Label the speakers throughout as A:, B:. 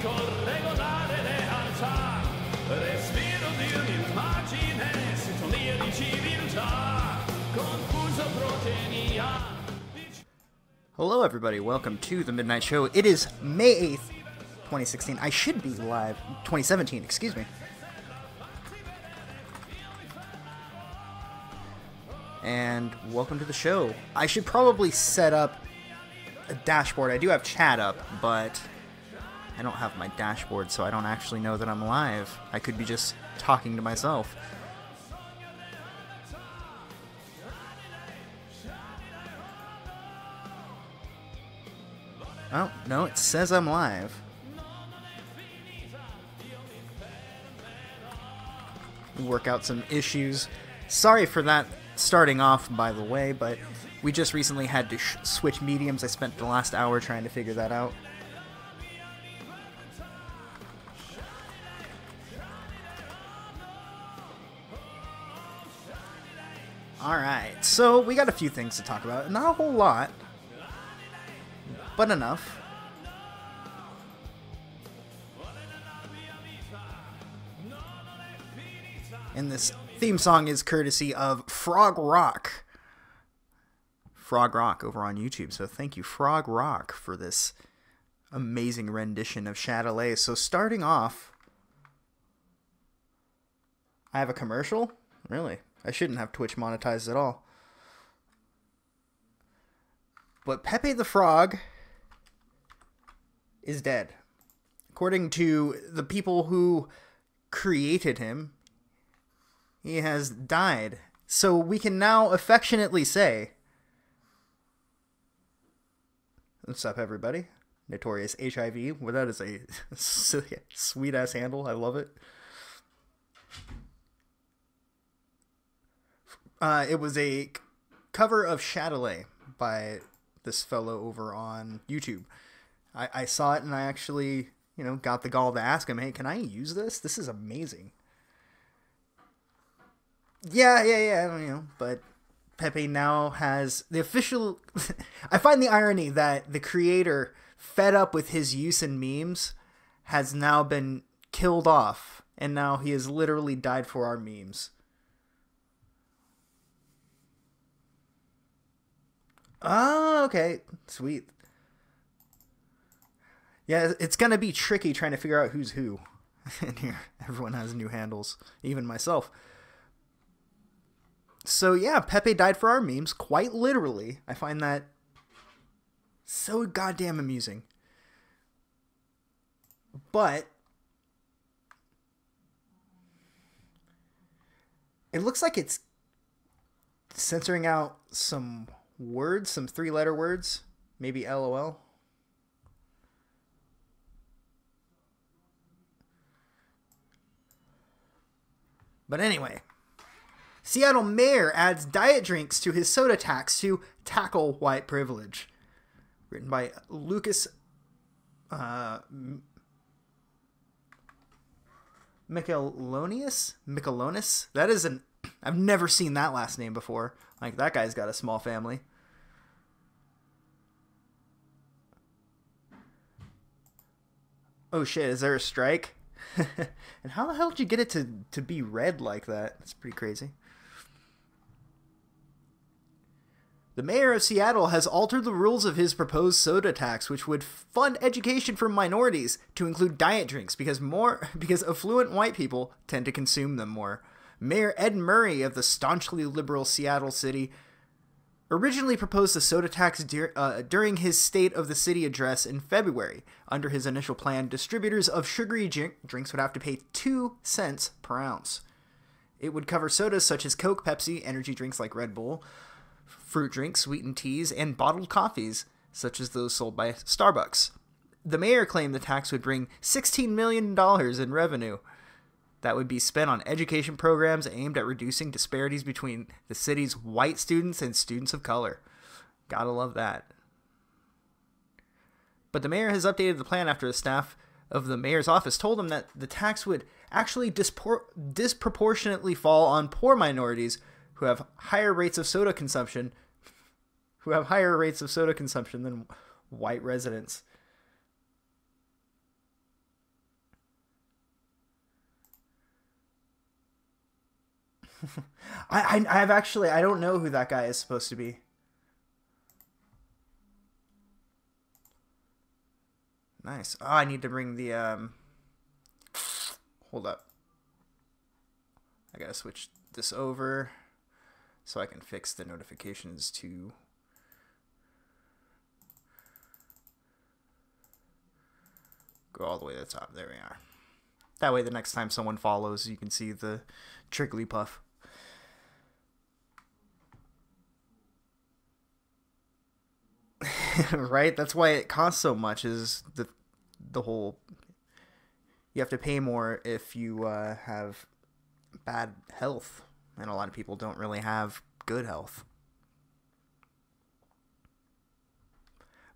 A: regolare realtà, respiro di un'immagine, sintonia di civiltà, confuso proteinia.
B: Hello everybody, welcome to The Midnight Show. It is May 8th, 2016. I should be live. 2017, excuse me. And welcome to the show. I should probably set up a dashboard. I do have chat up, but I don't have my dashboard, so I don't actually know that I'm live. I could be just talking to myself. Oh, no, it says I'm live. Work out some issues. Sorry for that starting off, by the way, but we just recently had to switch mediums. I spent the last hour trying to figure that out. Alright, so we got a few things to talk about. Not a whole lot, but enough. And this theme song is courtesy of Frog Rock. Frog Rock over on YouTube. So thank you, Frog Rock, for this amazing rendition of Chatelet. So starting off, I have a commercial? Really? I shouldn't have Twitch monetized at all. But Pepe the Frog is dead. According to the people who created him, he has died. So we can now affectionately say, what's up everybody? Notorious HIV. Well, that is a sweet ass handle. I love it. It was a cover of Chatelet by this fellow over on YouTube. I saw it and I actually, got the gall to ask him, hey, can I use this? This is amazing. Yeah, but Pepe now has the official... I find the irony that the creator, fed up with his use in memes, has now been killed off, and now he has literally died for our memes. Oh, okay. Sweet. Yeah, it's gonna be tricky trying to figure out who's who. And here, everyone has new handles, even myself. So yeah, Pepe died for our memes, quite literally. I find that so goddamn amusing. But it looks like it's censoring out some words, some 3-letter words, maybe LOL. But anyway, Seattle mayor adds diet drinks to his soda tax to tackle white privilege. Written by Lucas Michelonis? That is an... I've never seen that last name before. Like, that guy's got a small family. Oh shit, is there a strike? And how the hell did you get it to be red like that? That's pretty crazy. The mayor of Seattle has altered the rules of his proposed soda tax, which would fund education for minorities to include diet drinks because affluent white people tend to consume them more. Mayor Ed Murray of the staunchly liberal Seattle city originally proposed a soda tax during his State of the City address in February. Under his initial plan, distributors of sugary drinks would have to pay 2 cents per ounce. It would cover sodas such as Coke, Pepsi, energy drinks like Red Bull, fruit drinks, sweetened teas, and bottled coffees, such as those sold by Starbucks. The mayor claimed the tax would bring $16 million in revenue that would be spent on education programs aimed at reducing disparities between the city's white students and students of color. Gotta love that. But the mayor has updated the plan after the staff of the mayor's office told him that the tax would actually disproportionately fall on poor minorities who have higher rates of soda consumption than white residents. I've actually, I don't know who that guy is supposed to be. Nice. Oh, I need to bring the, hold up. I gotta switch this over so I can fix the notifications to go all the way to the top. There we are. That way the next time someone follows, you can see the Trigglypuff. Right? That's why it costs so much, is the whole... You have to pay more if you have bad health. And a lot of people don't really have good health.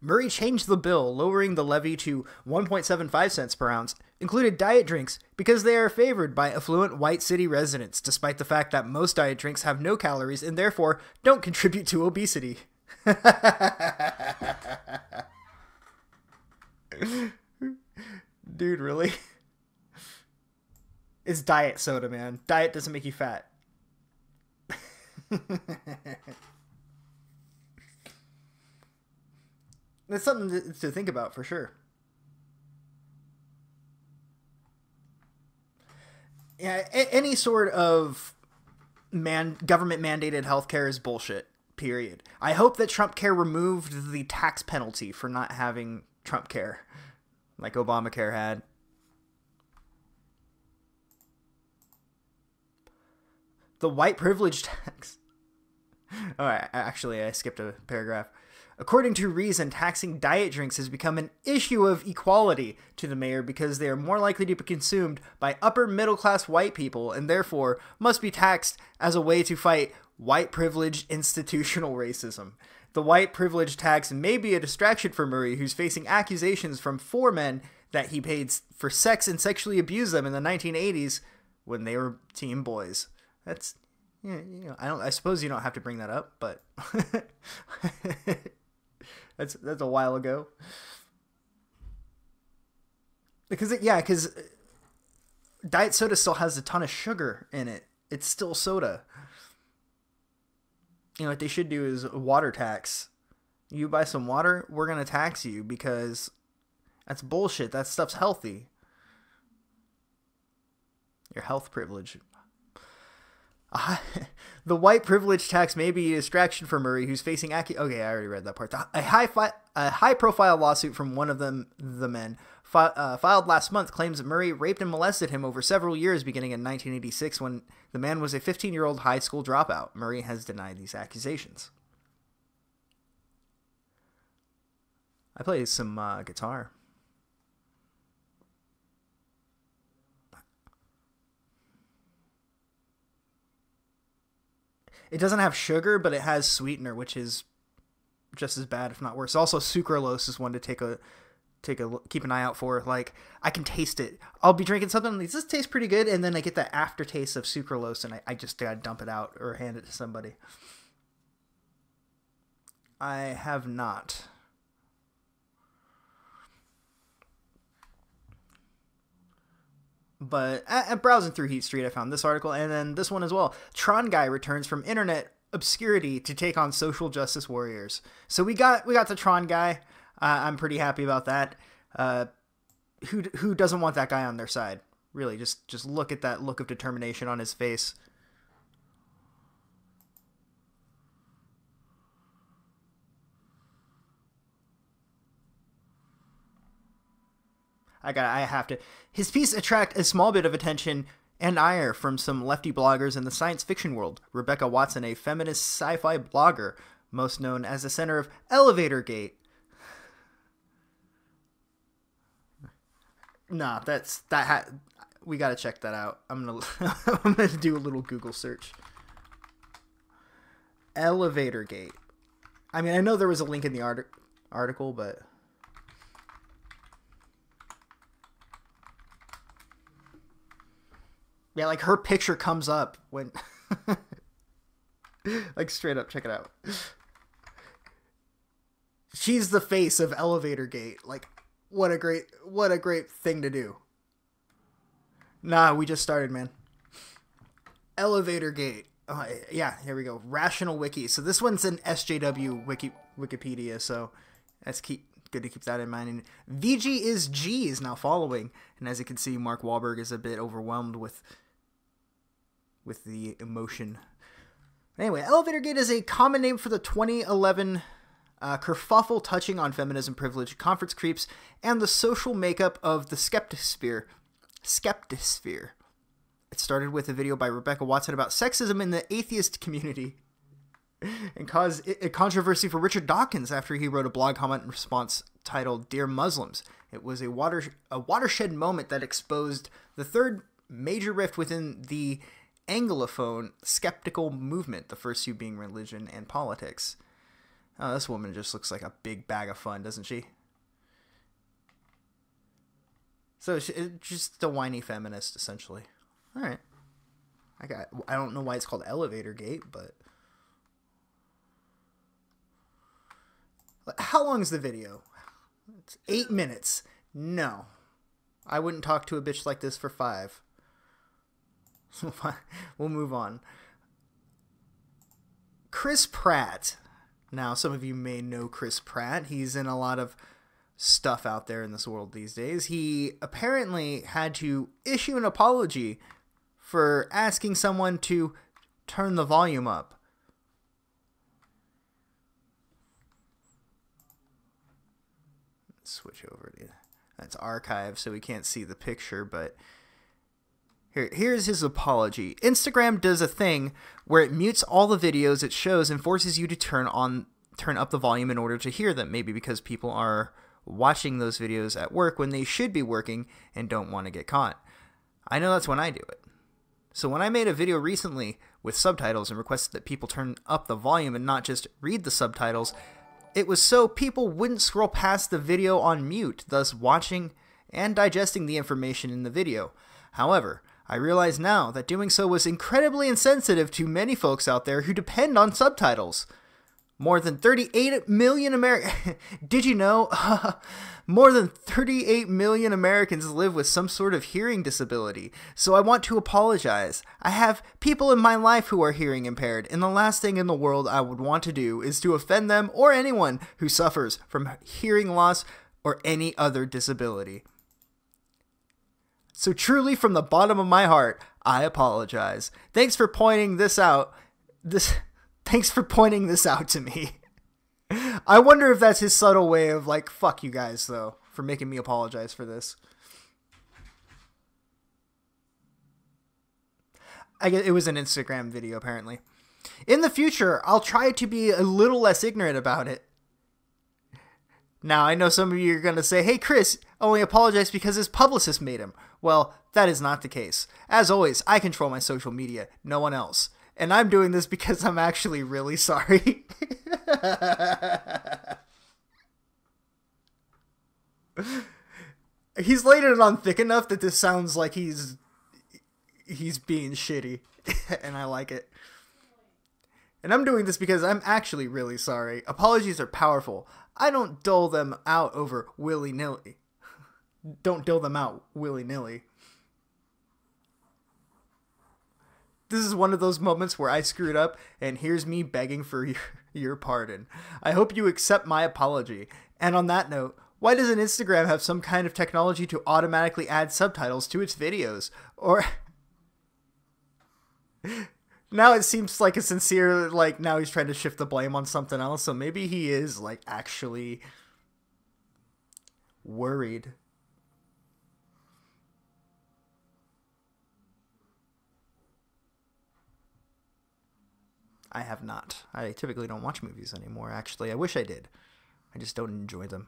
B: Murray changed the bill, lowering the levy to 1.75 cents per ounce, included diet drinks because they are favored by affluent white city residents, despite the fact that most diet drinks have no calories and therefore don't contribute to obesity. Dude, really? It's diet soda, man. Diet doesn't make you fat. That's something to think about for sure. Yeah, any sort of government mandated healthcare is bullshit. Period. I hope that Trump Care removed the tax penalty for not having Trump Care, like Obamacare had. The white privilege tax. Oh, actually, I skipped a paragraph. According to Reason, taxing diet drinks has become an issue of equality to the mayor because they are more likely to be consumed by upper middle class white people and therefore must be taxed as a way to fight white privilege institutional racism. The white privilege tax may be a distraction for Murray, who's facing accusations from 4 men that he paid for sex and sexually abused them in the 1980s when they were teen boys. That's, you know, I suppose you don't have to bring that up, but that's a while ago. Because diet soda still has a ton of sugar in it. It's still soda. You know what they should do is a water tax. You buy some water, we're gonna tax you because that's bullshit. That stuff's healthy. Your health privilege. The white privilege tax may be a distraction for Murray, who's facing okay, I already read that part. A high-profile lawsuit from one of the men filed last month claims that Murray raped and molested him over several years, beginning in 1986 when the man was a 15-year-old high school dropout. Murray has denied these accusations. I play some guitar. It doesn't have sugar, but it has sweetener, which is just as bad, if not worse. Also, sucralose is one to keep an eye out for. Like, I can taste it. I'll be drinking something, and this tastes pretty good, and then I get that aftertaste of sucralose, and I just gotta dump it out or hand it to somebody. I have not. But at browsing through Heat Street, I found this article, and then this one as well. Tron Guy returns from internet obscurity to take on social justice warriors. So we got the Tron Guy. I'm pretty happy about that. Who doesn't want that guy on their side? Really, just look at that look of determination on his face. I have to. His piece attracted a small bit of attention and ire from some lefty bloggers in the science fiction world. Rebecca Watson, a feminist sci-fi blogger, most known as the center of Elevator Gate. Nah, we gotta check that out. I'm gonna do a little Google search. Elevator Gate. I mean, I know there was a link in the article, but yeah, like her picture comes up when like straight up, check it out. She's the face of Elevator Gate. Like, what a great thing to do. Nah, we just started, man. Elevator Gate. Yeah, here we go. Rational Wiki. So this one's an SJW Wikipedia, so that's good to keep that in mind. And VG is G is now following, and as you can see, Mark Wahlberg is a bit overwhelmed with the emotion. Anyway, Elevator Gate is a common name for the 2011 kerfuffle touching on feminism, privilege, conference creeps, and the social makeup of the skeptosphere. It started with a video by Rebecca Watson about sexism in the atheist community and caused a controversy for Richard Dawkins after he wrote a blog comment in response titled Dear Muslims. It was a watershed moment that exposed the third major rift within the Anglophone skeptical movement, the first two being religion and politics. Oh, this woman just looks like a big bag of fun, doesn't she? So she's just a whiny feminist, essentially. All right. I don't know why it's called Elevator Gate, but how long is the video? It's 8 minutes. No. I wouldn't talk to a bitch like this for 5. We'll move on. Chris Pratt. Now, some of you may know Chris Pratt. He's in a lot of stuff out there in this world these days. He apparently had to issue an apology for asking someone to turn the volume up. Let's switch over to that's archived, so we can't see the picture, but here's his apology. Instagram does a thing where it mutes all the videos it shows and forces you to turn up the volume in order to hear them, maybe because people are watching those videos at work when they should be working and don't want to get caught. I know that's when I do it. So when I made a video recently with subtitles and requested that people turn up the volume and not just read the subtitles, it was so people wouldn't scroll past the video on mute, thus watching and digesting the information in the video. However, I realize now that doing so was incredibly insensitive to many folks out there who depend on subtitles. More than 38 million Americans. Did you know? More than 38 million Americans live with some sort of hearing disability. So I want to apologize. I have people in my life who are hearing impaired, and the last thing in the world I would want to do is to offend them or anyone who suffers from hearing loss or any other disability. So truly, from the bottom of my heart, I apologize. Thanks for pointing this out. Thanks for pointing this out to me. I wonder if that's his subtle way of like, fuck you guys, though, for making me apologize for this. I guess it was an Instagram video, apparently. In the future, I'll try to be a little less ignorant about it. Now, I know some of you are going to say, hey, Chris only apologized because his publicist made him. Well, that is not the case. As always, I control my social media, no one else. And I'm doing this because I'm actually really sorry. He's laid it on thick enough that this sounds like he's being shitty. And I like it. And I'm doing this because I'm actually really sorry. Apologies are powerful. I don't dole them out over willy-nilly. Don't dole them out willy-nilly. This is one of those moments where I screwed up, and here's me begging for your pardon. I hope you accept my apology. And on that note, why doesn't Instagram have some kind of technology to automatically add subtitles to its videos? Or now it seems like a sincere, like now he's trying to shift the blame on something else, so maybe he is like actually worried. I have not. I typically don't watch movies anymore, actually. I wish I did. I just don't enjoy them.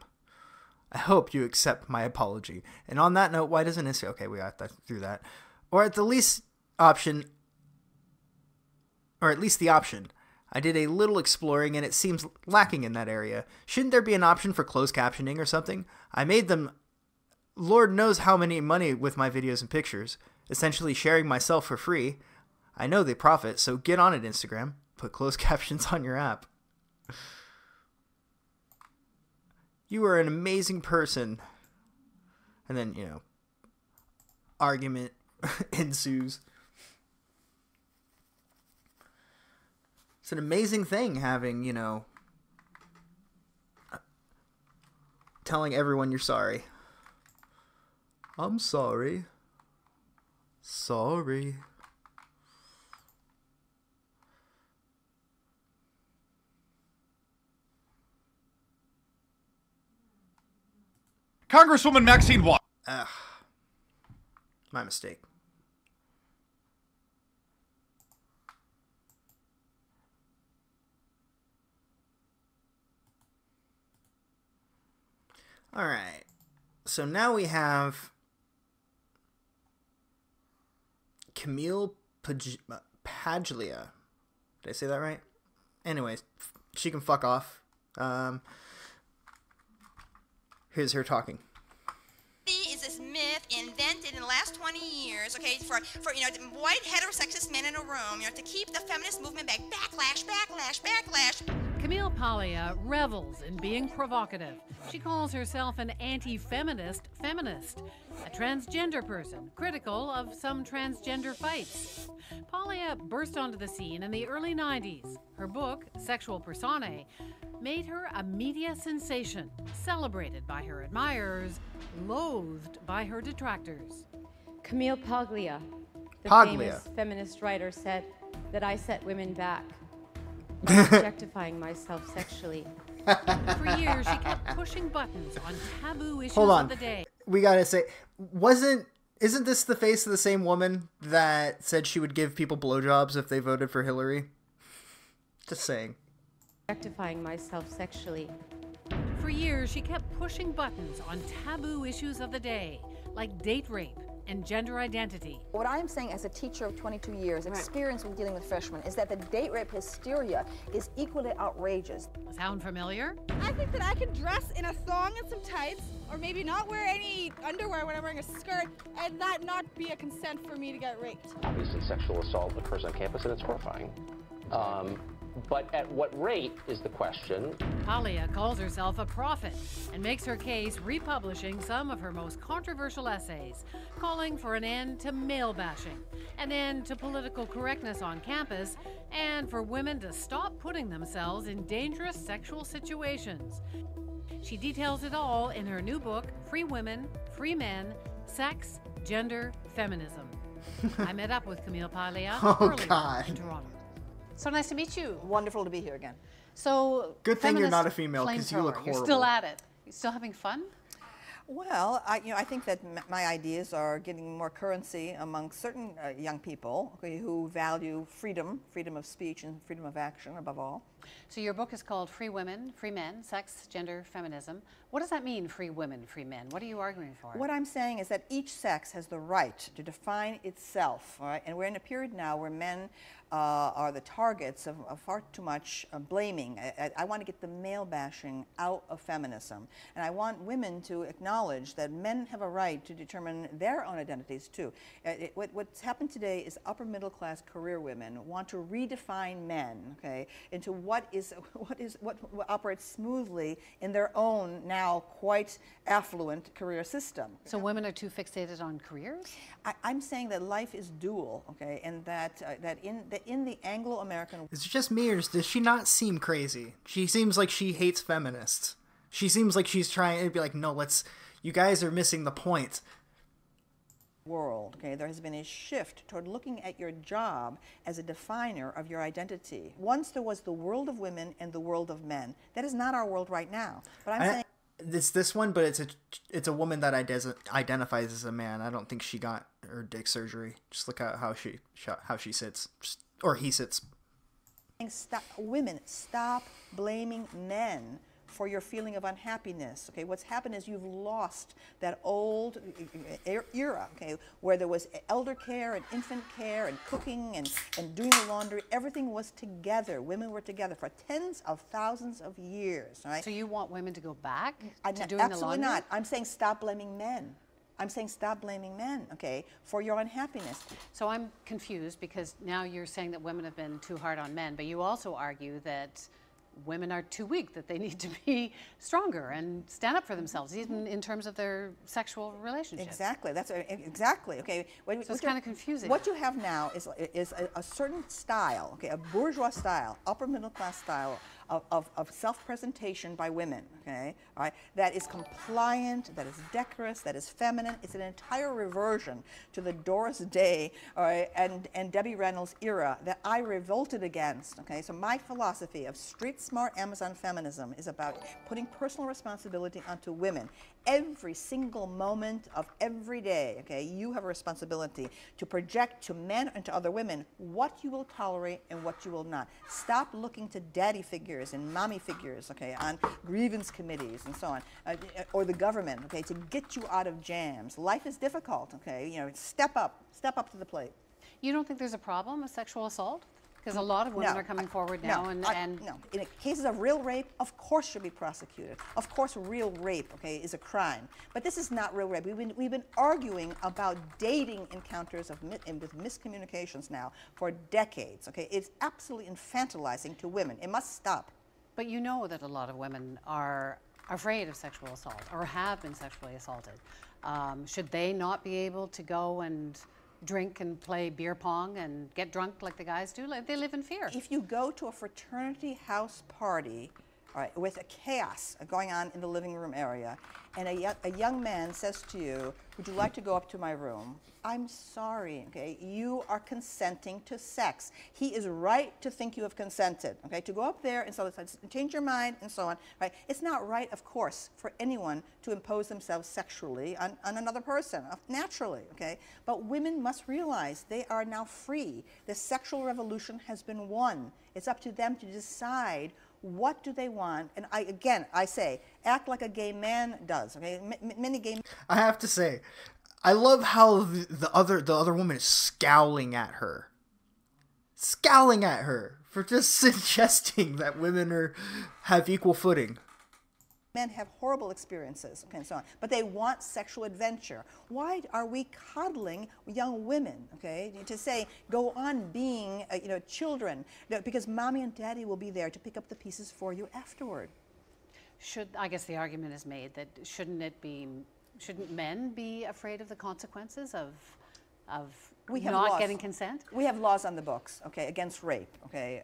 B: I hope you accept my apology. And on that note, why doesn't it... Okay, we got through that. Or at the least option... Or at least the option. I did a little exploring and it seems lacking in that area. Shouldn't there be an option for closed captioning or something? I made them... Lord knows how many money with my videos and pictures. Essentially sharing myself for free. I know they profit, so get on it, Instagram. Put closed captions on your app. You are an amazing person. And then, you know, argument ensues. It's an amazing thing having, you know, telling everyone you're sorry. I'm sorry. Sorry.
C: Congresswoman Maxine Waters.
B: My mistake. All right. So now we have Camille Paglia. Did I say that right? Anyways, she can fuck off. Here's her talking.
D: Is this myth invented in the last 20 years, okay, for you know, white heterosexist men in a room, you know, to keep the feminist movement back. Backlash.
E: Camille Paglia revels in being provocative. She calls herself an anti-feminist feminist, a transgender person, critical of some transgender fights. Paglia burst onto the scene in the early 90s. Her book, Sexual Personae, made her a media sensation, celebrated by her admirers, loathed by her detractors.
F: Camille Paglia, the famous feminist writer, said that I set women back by objectifying myself sexually.
E: For years, she kept pushing buttons on taboo issues
B: of
E: the day.
B: We gotta say, isn't this the face of the same woman that said she would give people blowjobs if they voted for Hillary? Just saying.
F: Objectifying myself sexually.
E: For years, she kept pushing buttons on taboo issues of the day, like date rape and gender identity.
G: What I'm saying as a teacher of 22 years, experience with dealing with freshmen, is that the date rape hysteria is equally outrageous.
E: Sound familiar?
H: I think that I can dress in a thong and some tights, or maybe not wear any underwear when I'm wearing a skirt, and that not be a consent for me to get raped.
I: Obviously, sexual assault occurs on campus, and it's horrifying. But at what rate is the question?
E: Paglia calls herself a prophet and makes her case republishing some of her most controversial essays, calling for an end to male bashing, an end to political correctness on campus, and for women to stop putting themselves in dangerous sexual situations. She details it all in her new book, Free Women, Free Men, Sex, Gender, Feminism. I met up with Camille Paglia earlier in Toronto.
J: So nice to meet you.
G: Wonderful to be here again.
J: So
B: good thing you're not a female, because you look horrible.
J: You're still at it. You're still having fun?
G: Well, I think that my ideas are getting more currency among certain young people who value freedom of speech and freedom of action above all.
J: So your book is called Free Women, Free Men, Sex, Gender, Feminism. What does that mean, free women, free men? What are you arguing for?
G: What I'm saying is that each sex has the right to define itself, all right? And we're in a period now where men are the targets of far too much blaming. I want to get the male bashing out of feminism. And I want women to acknowledge that men have a right to determine their own identities too. What's happened today is upper middle class career women want to redefine men, okay, into what operates smoothly in their own now quite affluent career system.
J: So women are too fixated on careers?
G: I'm saying that life is dual, okay, and that in the Anglo-American...
B: Is it just me, or does she not seem crazy? She seems like she hates feminists. She seems like she's trying to be like, no, you guys are missing the point.
G: World, okay, there has been a shift toward looking at your job as a definer of your identity. Once there was the world of women and the world of men. That is not our world right now. But I'm saying...
B: It's this one, but it's a woman that identifies as a man. I don't think she got her dick surgery. Just look at how she sits, or he sits.
G: Women, stop blaming men for your feeling of unhappiness. Okay, what's happened is you've lost that old era, okay, where there was elder care and infant care and cooking and doing the laundry. Everything was together. Women were together for tens of thousands of years. Right?
J: So you want women to go back to doing the laundry?
G: Absolutely not. I'm saying stop blaming men. I'm saying stop blaming men, okay, for your unhappiness.
J: So I'm confused because now you're saying that women have been too hard on men, but you also argue that women are too weak, that they need to be stronger and stand up for themselves, even in terms of their sexual relationships.
G: Exactly. That's exactly okay.
J: So it's kind of confusing.
G: What you have now is a certain style, okay, a bourgeois style, upper middle class style of self-presentation by women, okay, all right, that is compliant, that is decorous, that is feminine. It's an entire reversion to the Doris Day, all right, and Debbie Reynolds era that I revolted against, okay. So my philosophy of street smart Amazon feminism is about putting personal responsibility onto women. Every single moment of every day, okay, you have a responsibility to project to men and to other women what you will tolerate and what you will not. Stop looking to daddy figures and mommy figures, okay, on grievance committees and so on, or the government, okay, to get you out of jams. Life is difficult, okay, you know, step up to the plate.
J: You don't think there's a problem with sexual assault? Because a lot of women are coming forward now,
G: no. In cases of real rape, of course should be prosecuted. Of course, real rape, okay, is a crime. But this is not real rape. We've been arguing about dating encounters with miscommunications now for decades. Okay, it's absolutely infantilizing to women. It must stop.
J: But you know that a lot of women are afraid of sexual assault or have been sexually assaulted. Should they not be able to go and drink and play beer pong and get drunk like the guys do? Like, they live in fear.
G: If you go to a fraternity house party, all right, with a chaos going on in the living room area, and a young man says to you, would you like to go up to my room? I'm sorry, okay, you are consenting to sex. He is right to think you have consented, okay, to go up there and so change your mind and so on, right? It's not right, of course, for anyone to impose themselves sexually on another person, naturally, okay? But women must realize they are now free. The sexual revolution has been won. It's up to them to decide what do they want. And I say, act like a gay man does, okay? Many gay men.
B: I have to say, I love how the other woman is scowling at her for just suggesting that women have equal footing.
G: Men have horrible experiences, okay, and so on, but they want sexual adventure. Why are we coddling young women, okay, to say, go on being, children, because mommy and daddy will be there to pick up the pieces for you afterward.
J: I guess the argument is made that shouldn't men be afraid of the consequences of not getting consent?
G: We have laws on the books, okay, against rape, okay.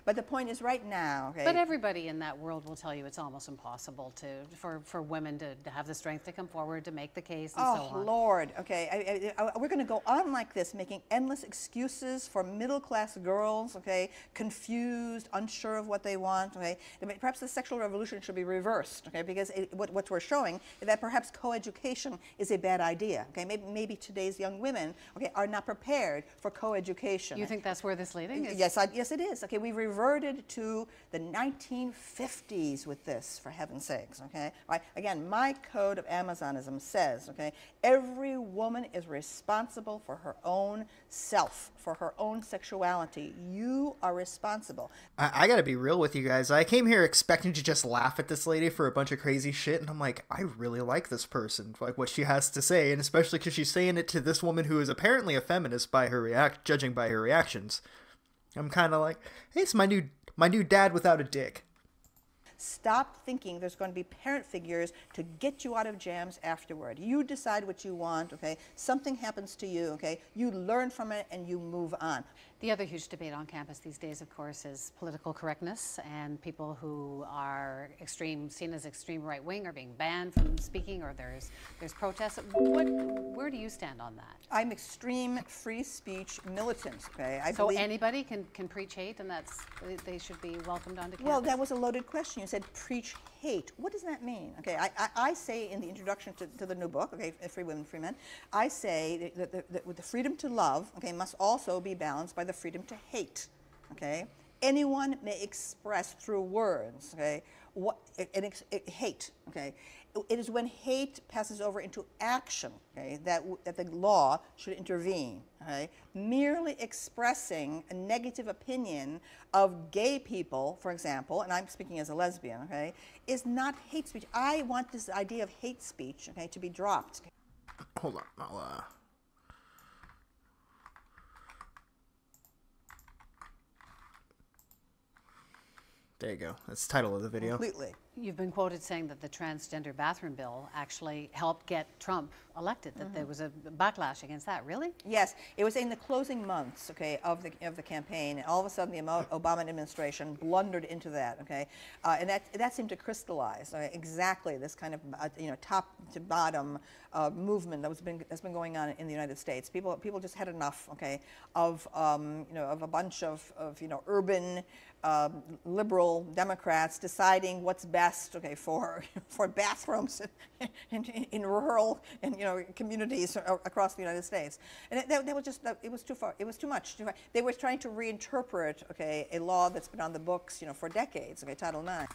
G: But the point is, right now, okay.
J: But everybody in that world will tell you it's almost impossible for women to have the strength to come forward to make the case and so on.
G: Oh Lord, okay. We're going to go on like this, making endless excuses for middle-class girls, okay, confused, unsure of what they want, okay. Perhaps the sexual revolution should be reversed, okay, because what we're showing is that perhaps co-education is a bad idea, okay. Maybe today's young women, okay, are not prepared for co-education.
J: You think that's where this leading is?
G: Yes, it is. Okay, we reverted to the 1950s with this, for heaven's sakes. Okay, right. Again, my code of Amazonism says, okay, every woman is responsible for her own self, for her own sexuality. You are responsible.
B: I gotta be real with you guys. I came here expecting to just laugh at this lady for a bunch of crazy shit, and I'm like, I really like this person, like what she has to say, and especially because she's saying it to this woman who is apparently a feminist by her judging by her reactions. I'm kind of like, hey, it's my new dad without a dick.
G: Stop thinking there's going to be parent figures to get you out of jams afterward. You decide what you want, okay? Something happens to you, okay? You learn from it and you move on.
J: The other huge debate on campus these days, of course, is political correctness, and people who are seen as extreme right-wing are being banned from speaking, or there's protests. Where do you stand on that?
G: I'm extreme free speech militant, okay?
J: So anybody can preach hate, and they should be welcomed onto campus?
G: Well, that was a loaded question. You said preach hate. What does that mean? Okay, I say in the introduction to the new book, okay, Free Women, Free Men, I say that with the freedom to love, okay, must also be balanced by the freedom to hate, okay? Anyone may express through words, okay, hate, okay? It is when hate passes over into action, okay, that the law should intervene, okay? Merely expressing a negative opinion of gay people, for example, and I'm speaking as a lesbian, okay, is not hate speech. I want this idea of hate speech, okay, to be dropped.
B: Hold on, There you go. That's the title of the video.
G: Completely.
J: You've been quoted saying that the transgender bathroom bill actually helped get Trump elected, that there was a backlash against that. Really?
G: Yes, it was in the closing months, okay, of the campaign, and all of a sudden the Obama administration blundered into that, okay, and that seemed to crystallize exactly this kind of top to bottom movement that's been going on in the United States. People just had enough, okay, of of a bunch of urban liberal Democrats deciding what's best, okay, for bathrooms in rural and communities across the United States, and that was just it was too far. It was too much. They were trying to reinterpret, okay, a law that's been on the books, for decades, okay, Title IX.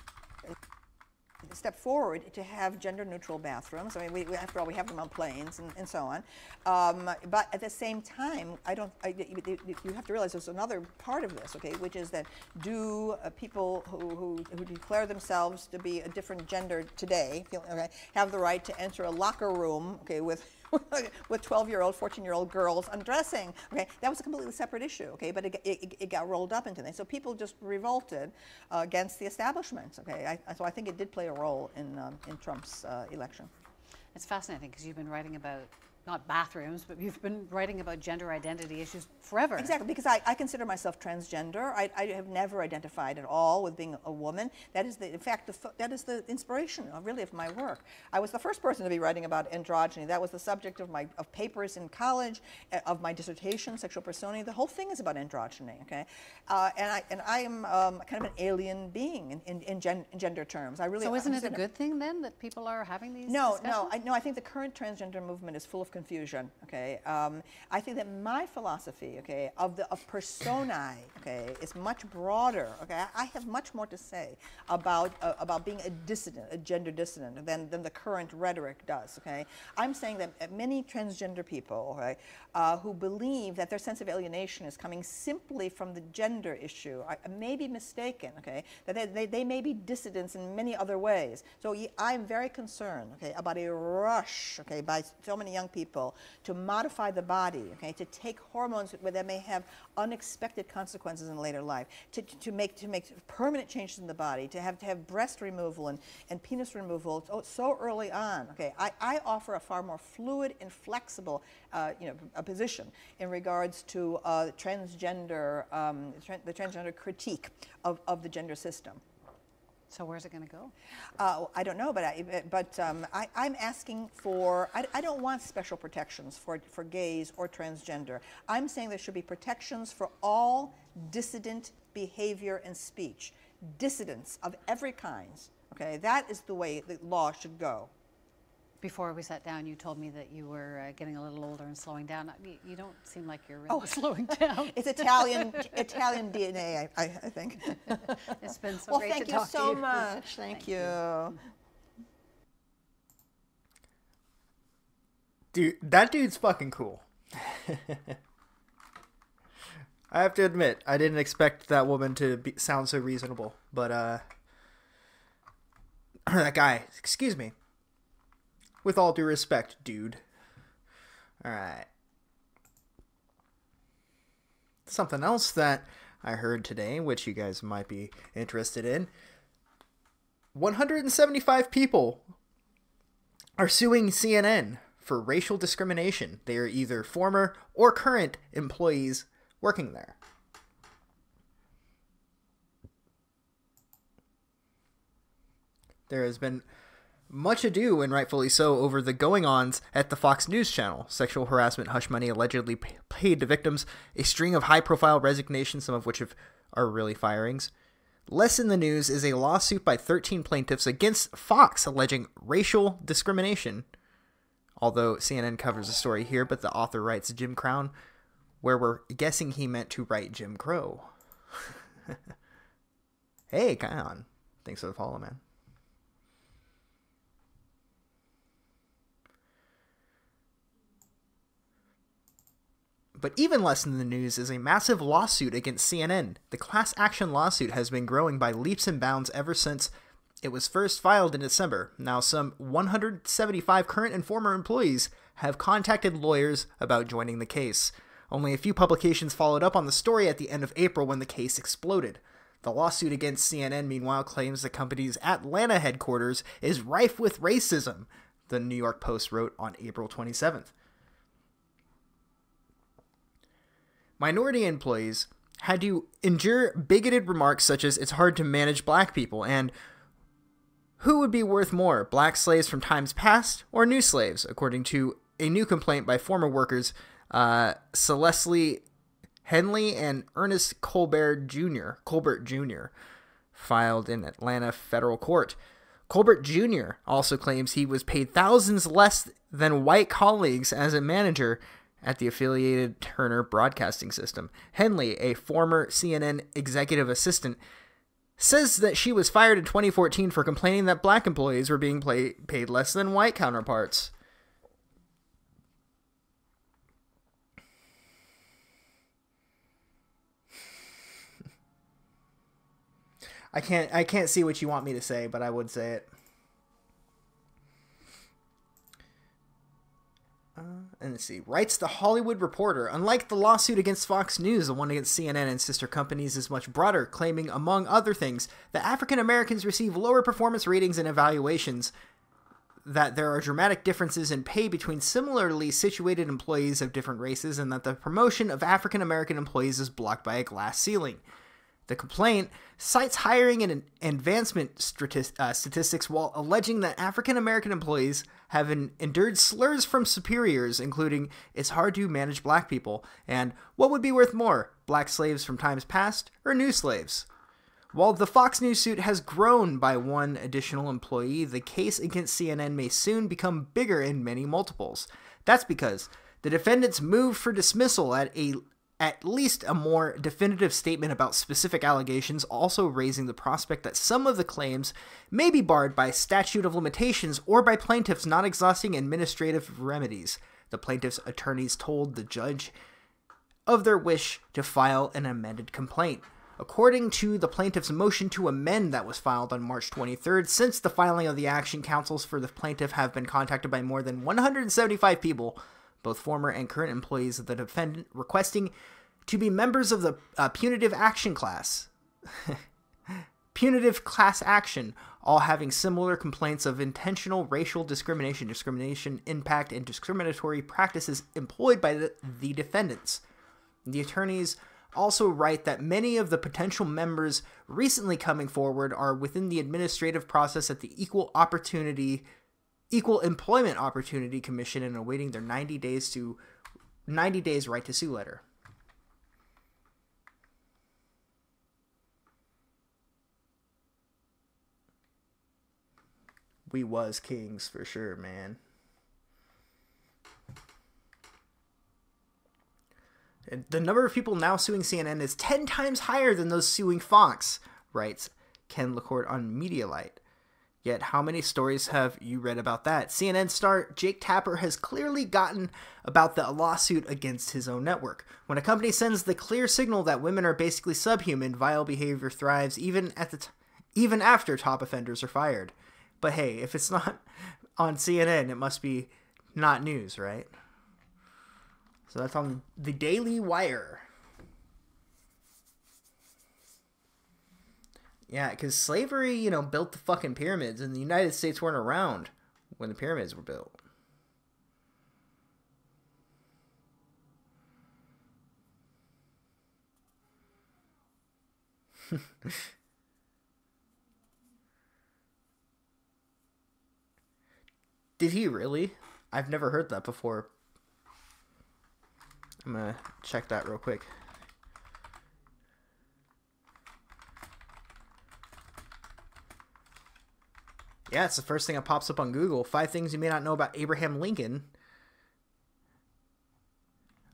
G: Step forward to have gender-neutral bathrooms. I mean, after all, we have them on planes and so on. But at the same time, you have to realize there's another part of this, okay, which is that do people who declare themselves to be a different gender today, have the right to enter a locker room, okay, with 12-year-old, 14-year-old girls undressing? Okay, that was a completely separate issue. Okay, but it got rolled up into things. So people just revolted against the establishment. Okay, so I think it did play a role in Trump's election.
J: It's fascinating because you've been writing about not bathrooms, but you've been writing about gender identity issues forever.
G: Exactly, because I consider myself transgender. I have never identified at all with being a woman. That is in fact, that is the inspiration, really, of my work. I was the first person to be writing about androgyny. That was the subject of papers in college, of my dissertation, Sexual Personae. The whole thing is about androgyny, okay? And I am kind of an alien being in gender terms.
J: So isn't it a good thing then that people are having these
G: discussions?
J: No,
G: I think the current transgender movement is full of confusion. Okay, I think that my philosophy, okay, of personae, okay, is much broader. Okay, I have much more to say about being a dissident, a gender dissident, than the current rhetoric does. Okay, I'm saying that many transgender people, okay, who believe that their sense of alienation is coming simply from the gender issue, may be mistaken. Okay, that they may be dissidents in many other ways. So I'm very concerned, okay, about a rush, okay, by so many young people to modify the body, okay, to take hormones where they may have unexpected consequences in later life, to make permanent changes in the body, to have breast removal and penis removal so early on. Okay, I offer a far more fluid and flexible, a position in regards to the transgender critique of the gender system.
J: So where's it going to go?
G: I don't know, but I'm asking for, I don't want special protections for gays or transgender. I'm saying there should be protections for all dissident behavior and speech. Dissidents of every kind, okay? That is the way the law should go.
J: Before we sat down, you told me that you were getting a little older and slowing down. You don't seem like you're really slowing down.
G: It's Italian DNA, I think.
J: It's been so great to talk to you.
G: Well, thank you so much. Thank you.
B: Dude, that dude's fucking cool. I have to admit, I didn't expect that woman to sound so reasonable, but that guy, excuse me. With all due respect, dude. Alright. Something else that I heard today, which you guys might be interested in. 175 people are suing CNN for racial discrimination. They are either former or current employees working there. There has been much ado, and rightfully so, over the going-ons at the Fox News channel. Sexual harassment hush money allegedly paid to victims, a string of high-profile resignations, some of which are really firings. Less in the news is a lawsuit by 13 plaintiffs against Fox alleging racial discrimination. Although CNN covers the story here, but the author writes Jim Crown, where we're guessing he meant to write Jim Crow. Hey, Kion. Thanks for the follow, man. But even less in the news is a massive lawsuit against CNN. The class action lawsuit has been growing by leaps and bounds ever since it was first filed in December. Now, some 175 current and former employees have contacted lawyers about joining the case. Only a few publications followed up on the story at the end of April when the case exploded. The lawsuit against CNN, meanwhile, claims the company's Atlanta headquarters is rife with racism, the New York Post wrote on April 27th. Minority employees had to endure bigoted remarks such as, "It's hard to manage black people," and "Who would be worth more, black slaves from times past or new slaves?" according to a new complaint by former workers Celeste Henley and Ernest Colbert Jr., filed in Atlanta federal court. Colbert Jr. also claims he was paid thousands less than white colleagues as a manager at the affiliated Turner Broadcasting System. Henley, a former CNN executive assistant, says that she was fired in 2014 for complaining that black employees were being paid less than white counterparts. I can't see what you want me to say, but I would say it. And let's see. Writes The Hollywood Reporter. Unlike the lawsuit against Fox News, the one against CNN and sister companies is much broader, claiming, among other things, that African Americans receive lower performance ratings and evaluations, that there are dramatic differences in pay between similarly situated employees of different races, and that the promotion of African American employees is blocked by a glass ceiling. The complaint cites hiring and advancement statistics while alleging that African American employees have endured slurs from superiors, including "It's hard to manage black people" and "What would be worth more, black slaves from times past or new slaves?" While the Fox News suit has grown by one additional employee, the case against CNN may soon become bigger in many multiples. That's because the defendants moved for dismissal at least a more definitive statement about specific allegations, also raising the prospect that some of the claims may be barred by statute of limitations or by plaintiffs not exhausting administrative remedies. The plaintiffs' attorneys told the judge of their wish to file an amended complaint. According to the plaintiff's motion to amend that was filed on March 23rd, since the filing of the action, counsels for the plaintiff have been contacted by more than 175 people, both former and current employees of the defendant, requesting to be members of the punitive action class. Punitive class action, all having similar complaints of intentional racial discrimination, impact, and discriminatory practices employed by the defendants. The attorneys also write that many of the potential members recently coming forward are within the administrative process at the Equal Employment Opportunity Commission and awaiting their 90 days right to sue letter. We was kings for sure, man. And the number of people now suing CNN is 10 times higher than those suing Fox, writes Ken LaCourte on Medialite. Yet, how many stories have you read about that? CNN star Jake Tapper has clearly gotten about the lawsuit against his own network. When a company sends the clear signal that women are basically subhuman, vile behavior thrives even after top offenders are fired. But hey, if it's not on CNN, it must be not news, right? So that's on the Daily Wire. Yeah, because slavery, built the fucking pyramids, and the United States weren't around when the pyramids were built. Did he really? I've never heard that before. I'm gonna check that real quick. Yeah, it's the first thing that pops up on Google. 5 things you may not know about Abraham Lincoln.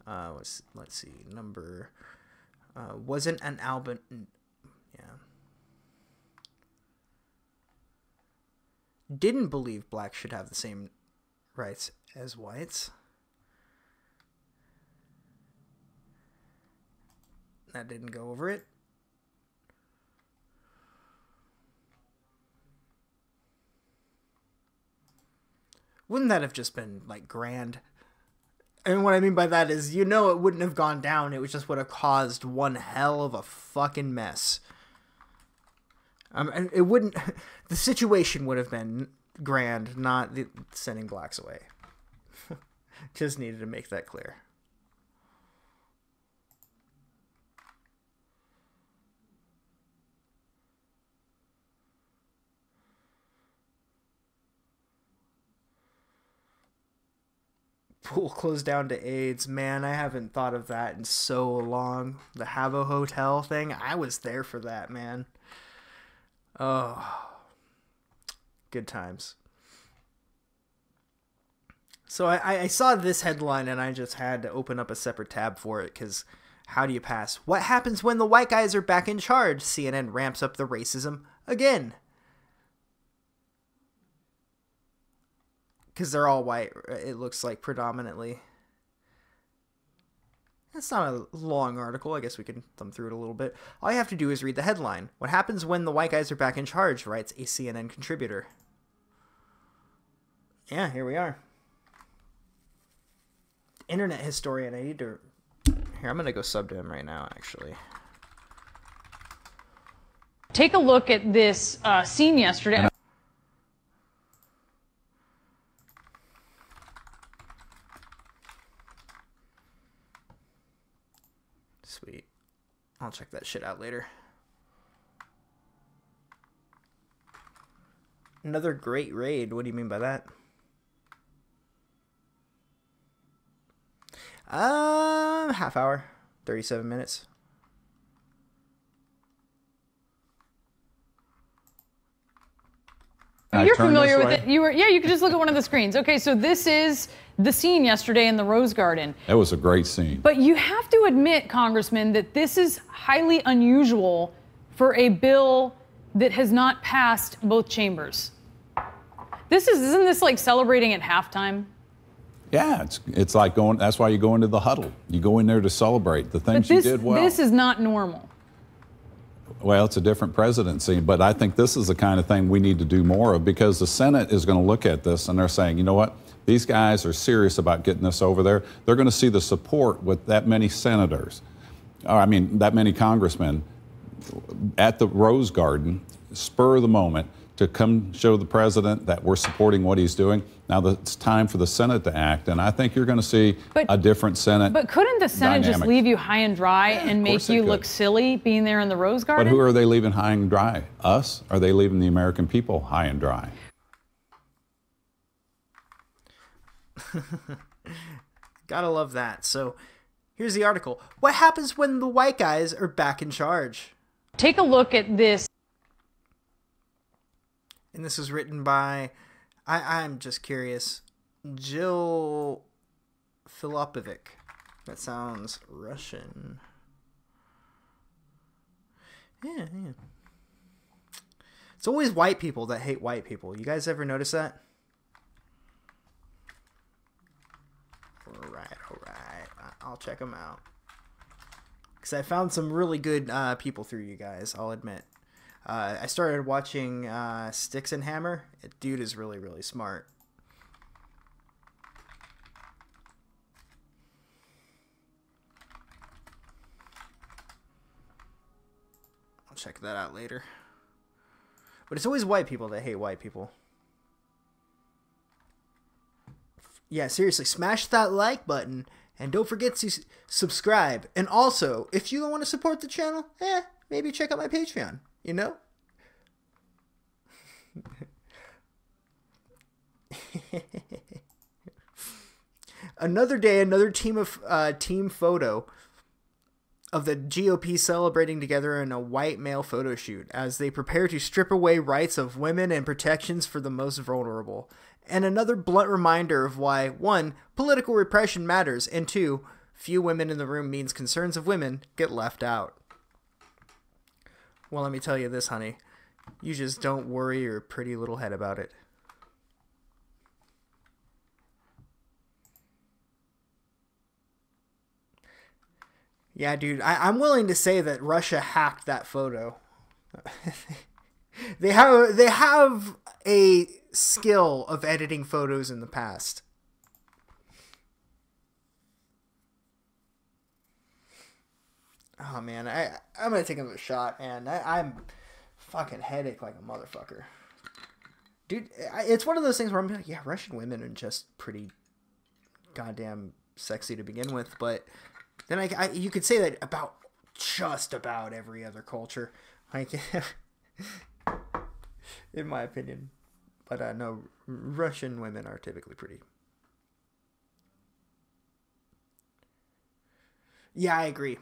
B: Let's see. Number wasn't an Albert. Yeah. Didn't believe blacks should have the same rights as whites. That didn't go over it. Wouldn't that have just been, grand? And what I mean by that is, it wouldn't have gone down. It just would have caused one hell of a fucking mess. It wouldn't. The situation would have been grand, not sending blacks away. Just needed to make that clear. Pool closed down to AIDS. Man, I haven't thought of that in so long. The Habbo Hotel thing. I was there for that, man. Oh, good times. So I saw this headline and I just had to open up a separate tab for it because how do you pass? What happens when the white guys are back in charge? CNN ramps up the racism again. Because they're all white, it looks like, predominantly. That's not a long article. I guess we can thumb through it a little bit. All you have to do is read the headline. What happens when the white guys are back in charge, writes a CNN contributor. Yeah, here we are. Internet historian. I need to... Here, I'm going to go sub to him right now, actually.
C: Take a look at this scene yesterday.
B: Sweet. I'll check that shit out later. Another great raid. What do you mean by that? Half hour. 37 minutes.
C: You're familiar with it. You could just look at one of the screens. Okay, so this is the scene yesterday in the Rose Garden.
K: That was a great scene.
C: But you have to admit, Congressman, that this is highly unusual for a bill that has not passed both chambers. Isn't this like celebrating at halftime?
K: Yeah, it's like going, that's why you go into the huddle. You go in there to celebrate the things you did well.
C: This is not normal.
K: Well, it's a different presidency, but I think this is the kind of thing we need to do more of because the Senate is going to look at this and they're saying, you know what, these guys are serious about getting this over there. They're going to see the support with that many senators, or I mean, that many congressmen at the Rose Garden, spur of the moment, to come show the president that we're supporting what he's doing. Now it's time for the Senate to act, and I think you're going to see a different Senate.
C: But couldn't the Senate just leave you high and dry and make you look silly being there in the Rose Garden?
K: But who are they leaving high and dry? Us? Or are they leaving the American people high and dry?
B: Gotta love that. So here's the article. What happens when the white guys are back in charge?
C: Take a look at this.
B: And this was written by, I'm just curious, Jill Filipovic. That sounds Russian. Yeah. It's always white people that hate white people. You guys ever notice that? All right. I'll check them out. Because I found some really good people through you guys, I'll admit. I started watching Sticks and Hammer. Dude is really, really smart. I'll check that out later. But it's always white people that hate white people. Yeah, seriously, smash that like button. And don't forget to subscribe. And also, if you don't want to support the channel, maybe check out my Patreon. You know? Another day, another team photo of the GOP celebrating together in a white male photo shoot as they prepare to strip away rights of women and protections for the most vulnerable. And another blunt reminder of why, 1, political repression matters, and 2, few women in the room means concerns of women get left out. Well, let me tell you this, honey. You just don't worry your pretty little head about it. Yeah, dude, I'm willing to say that Russia hacked that photo. They have a skill of editing photos in the past. Oh man, I'm gonna take another shot, and I'm fucking headache like a motherfucker. Dude, it's one of those things where I'm like, yeah, Russian women are just pretty goddamn sexy to begin with, but then you could say that about just about every other culture, like, in my opinion. But no, Russian women are typically pretty. Yeah, I agree.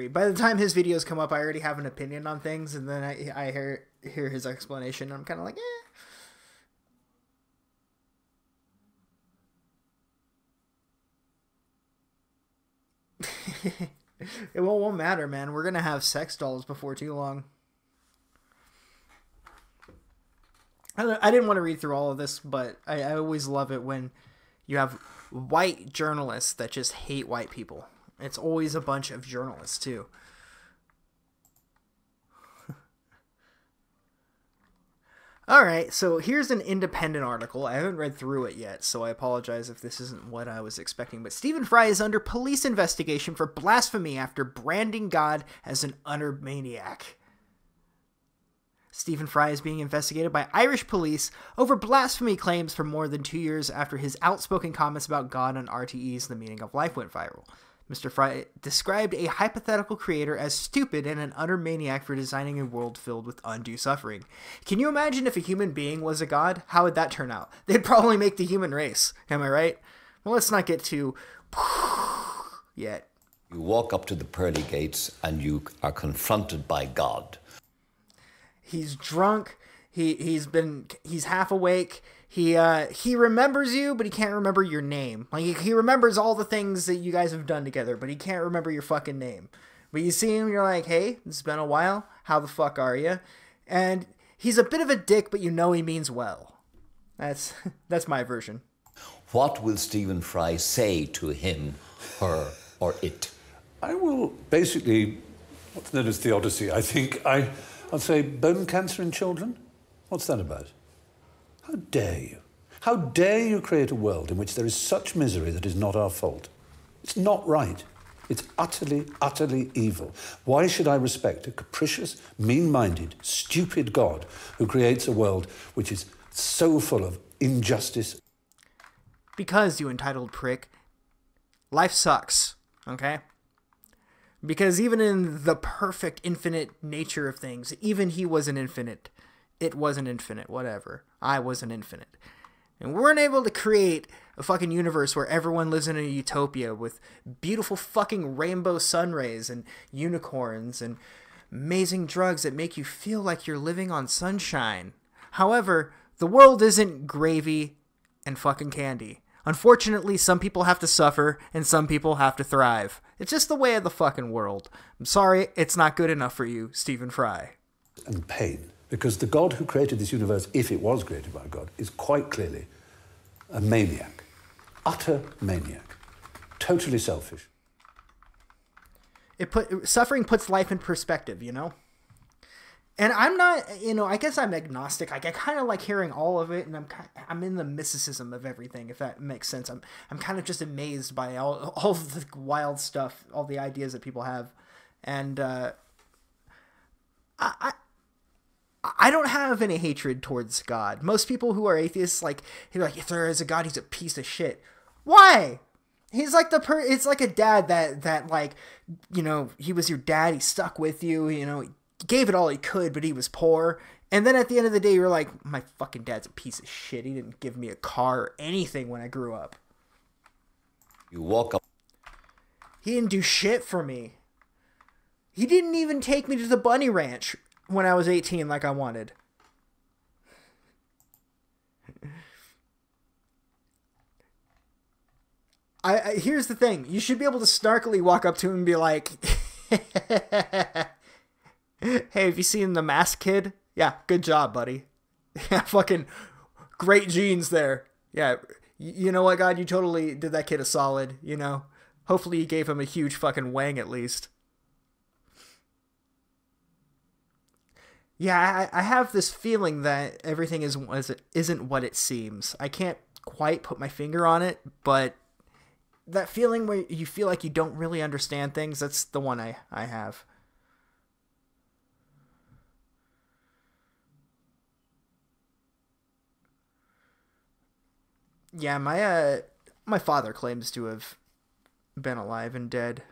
B: By the time his videos come up, I already have an opinion on things, and then I hear his explanation, and I'm kind of like, It won't matter, man. We're gonna have sex dolls before too long. I didn't want to read through all of this, but I always love it when you have white journalists that just hate white people. It's always a bunch of journalists, too. Alright, so here's an independent article. I haven't read through it yet, so I apologize if this isn't what I was expecting. But Stephen Fry is under police investigation for blasphemy after branding God as an utter maniac. Stephen Fry is being investigated by Irish police over blasphemy claims for more than 2 years after his outspoken comments about God on RTE's The Meaning of Life went viral. Mr. Fry described a hypothetical creator as stupid and an utter maniac for designing a world filled with undue suffering. Can you imagine if a human being was a god? How would that turn out? They'd probably make the human race. Am I right? Well, let's not get too yet.
L: You walk up to the pearly gates and you are confronted by God.
B: He's drunk. He's half awake. He remembers you, but he can't remember your name. Like, he remembers all the things that you guys have done together, but he can't remember your fucking name. But you see him, you're like, hey, it's been a while. How the fuck are you? And he's a bit of a dick, but you know he means well. That's my version.
L: What will Stephen Fry say to him, her, or it?
M: I will basically, what's known as theodicy, I think. I'll say bone cancer in children. What's that about? How dare you? How dare you create a world in which there is such misery that is not our fault? It's not right. It's utterly, utterly evil. Why should I respect a capricious, mean-minded, stupid God who creates a world which is so full of injustice?
B: Because, you entitled prick, life sucks, okay? Because even in the perfect, infinite nature of things, even he was an infinite. It wasn't infinite, whatever. I wasn't infinite. And we weren't able to create a fucking universe where everyone lives in a utopia with beautiful fucking rainbow sun rays and unicorns and amazing drugs that make you feel like you're living on sunshine. However, the world isn't gravy and fucking candy. Unfortunately, some people have to suffer and some people have to thrive. It's just the way of the fucking world. I'm sorry, it's not good enough for you, Stephen Fry.
M: And pain. Because the God who created this universe, if it was created by God, is quite clearly a maniac. Utter maniac. Totally selfish.
B: Suffering puts life in perspective, you know? And I'm not, I guess I'm agnostic. Like, I kind of like hearing all of it, and I'm in the mysticism of everything, if that makes sense. I'm kind of just amazed by all of the wild stuff, all the ideas that people have. And I don't have any hatred towards God. Most people who are atheists, they're like, if there is a God, he's a piece of shit. Why? He's like it's like a dad that he was your dad, he stuck with you, he gave it all he could, but he was poor. And then at the end of the day, you're like, my fucking dad's a piece of shit. He didn't give me a car or anything when I grew up.
L: You walk up.
B: He didn't do shit for me. He didn't even take me to the bunny ranch when I was 18 like I wanted. Here's the thing. You should be able to snarkily walk up to him and be like, hey, have you seen The Masked Kid? Yeah, good job, buddy. Yeah, fucking great genes there. Yeah, you know what, God? You totally did that kid a solid, Hopefully you gave him a huge fucking wang at least. Yeah, I have this feeling that everything isn't what it seems. I can't quite put my finger on it, but that feeling where you feel like you don't really understand things, that's the one I have. Yeah, my father claims to have been alive and dead.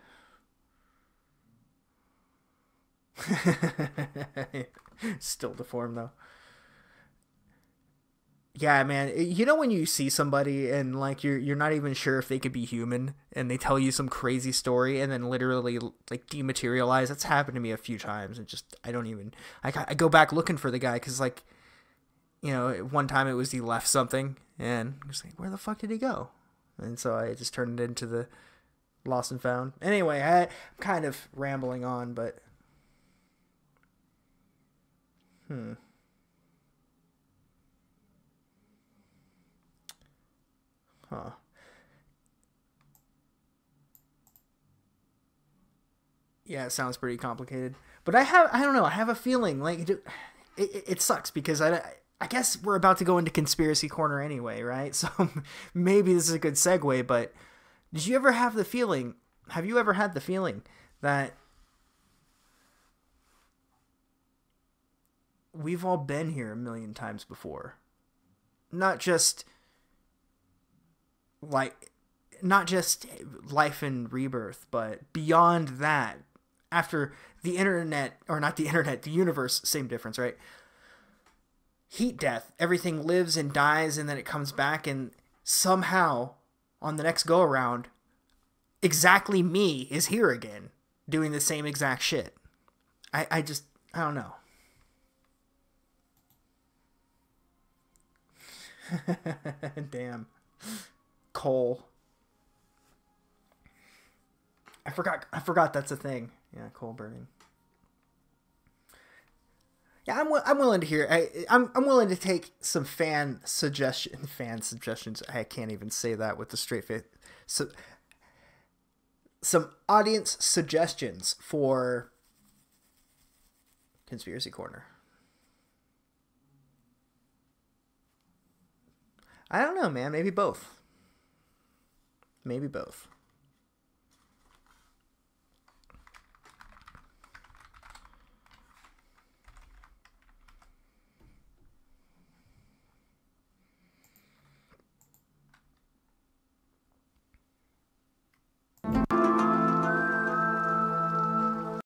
B: Still deformed though. Yeah, man. You know when you see somebody and like you're not even sure if they could be human, and they tell you some crazy story and then literally like dematerialize. That's happened to me a few times, and just I don't even I go back looking for the guy because like, you know, one time it was he left something and I was like, where the fuck did he go? And so I just turned it into the lost and found. Anyway, I'm kind of rambling on, but Huh. Yeah, it sounds pretty complicated. But I don't know, I have a feeling like it sucks because I guess we're about to go into conspiracy corner anyway, right? So maybe this is a good segue, but did you ever have the feeling, have you ever had the feeling that we've all been here a million times before? Not just life and rebirth, but beyond that, after the internet, or not the internet, the universe, same difference, right? Heat death, everything lives and dies and then it comes back, and somehow on the next go around exactly me is here again doing the same exact shit. I don't know. Damn. Coal. I forgot that's a thing. Yeah, coal burning. Yeah, I'm willing to hear. I'm willing to take some fan suggestions. I can't even say that with a straight face. So, some audience suggestions for Conspiracy Corner. I don't know, man. Maybe both. Maybe both.